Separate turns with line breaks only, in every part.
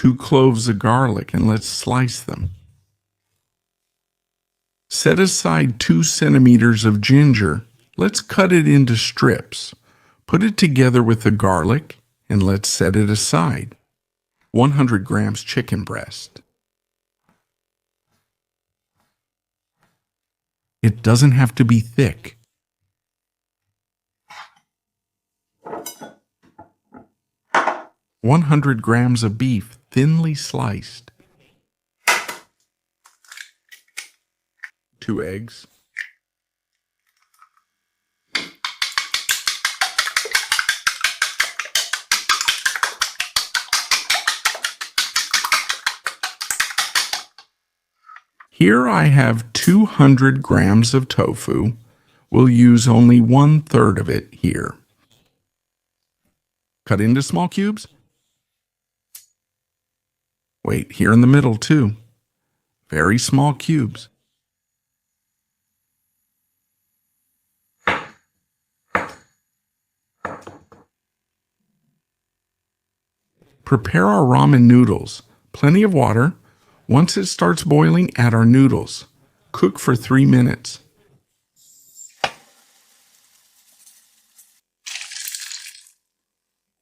2 cloves of garlic and let's slice them. Set aside 2 centimeters of ginger. Let's cut it into strips. Put it together with the garlic and let's set it aside. 100 grams chicken breast. It doesn't have to be thick. "100 grams of beef, thinly sliced. 2 eggs. Here I have 200 grams of tofu. We'll use only 1/3 of it here. Cut into small cubes. Wait, here in the middle too. Very small cubes. Prepare our ramen noodles. Plenty of water. Once it starts boiling, add our noodles. Cook for 3 minutes.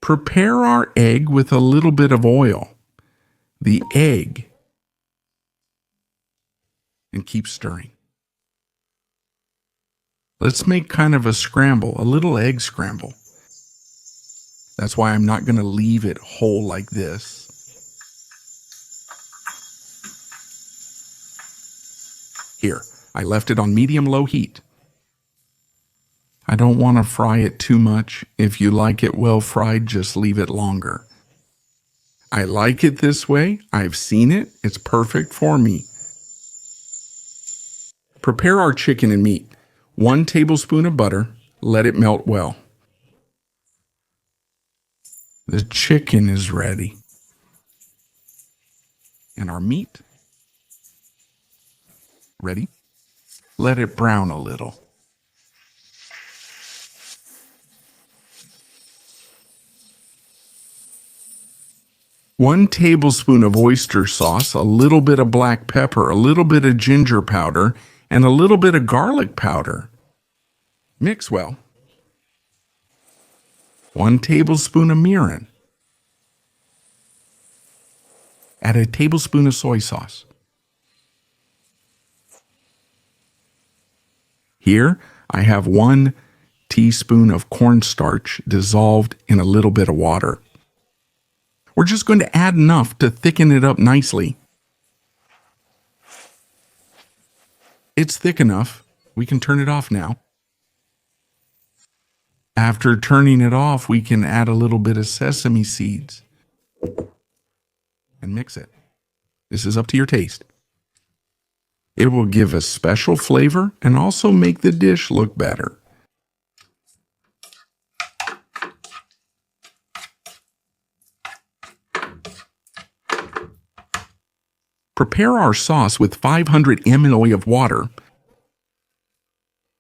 Prepare our egg with a little bit of oil. The egg. And keep stirring. Let's make kind of a scramble, a little egg scramble. That's why I'm not going to leave it whole like this. Here, I left it on medium-low heat. I don't want to fry it too much. If you like it well fried, just leave it longer. I like it this way. I've seen it. It's perfect for me. Prepare our chicken and meat. 1 tablespoon of butter. Let it melt well. The chicken is ready. And our meat. Ready? Let it brown a little. One tablespoon of oyster sauce, a little bit of black pepper, a little bit of ginger powder, and a little bit of garlic powder. Mix well. 1 tablespoon of mirin. Add a tablespoon of soy sauce. Here, I have 1 teaspoon of cornstarch dissolved in a little bit of water. We're just going to add enough to thicken it up nicely. It's thick enough. We can turn it off now. After turning it off, we can add a little bit of sesame seeds and mix it. This is up to your taste. It will give a special flavor and also make the dish look better. Prepare our sauce with 500 ml of water,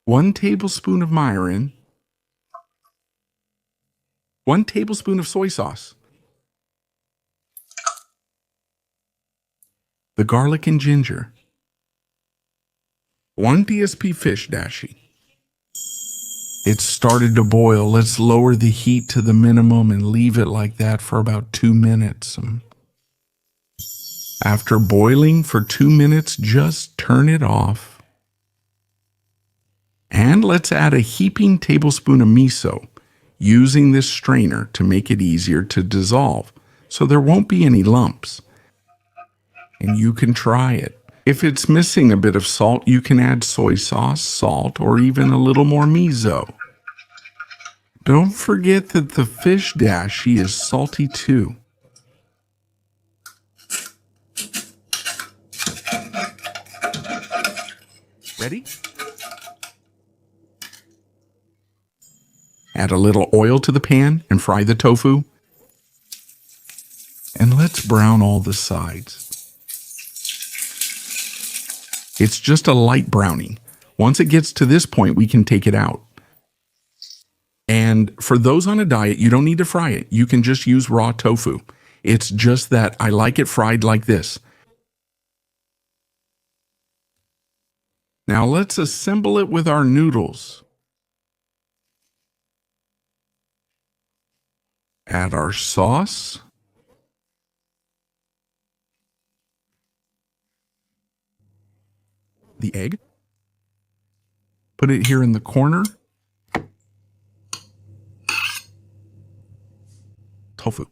1 tablespoon of mirin, 1 tablespoon of soy sauce, the garlic and ginger, 1 DSP fish dashi. It's started to boil. Let's lower the heat to the minimum and leave it like that for about 2 minutes. After boiling for 2 minutes, just turn it off. And let's add a heaping tablespoon of miso, using this strainer to make it easier to dissolve, so there won't be any lumps. And you can try it. If it's missing a bit of salt, you can add soy sauce, salt, or even a little more miso. Don't forget that the fish dashi is salty too. Ready? Add a little oil to the pan and fry the tofu. And let's brown all the sides. It's just a light browning. Once it gets to this point, we can take it out. And for those on a diet, you don't need to fry it. You can just use raw tofu. It's just that I like it fried like this. Now let's assemble it with our noodles. Add our sauce. The egg. Put it here in the corner. Tofu.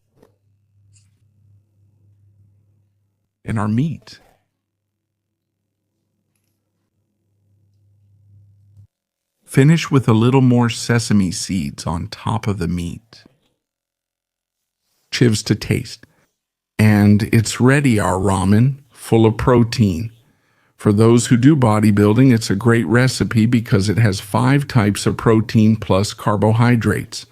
And our meat. Finish with a little more sesame seeds on top of the meat. Chives to taste. And it's ready, our ramen, full of protein. For those who do bodybuilding, it's a great recipe because it has 5 types of protein plus carbohydrates.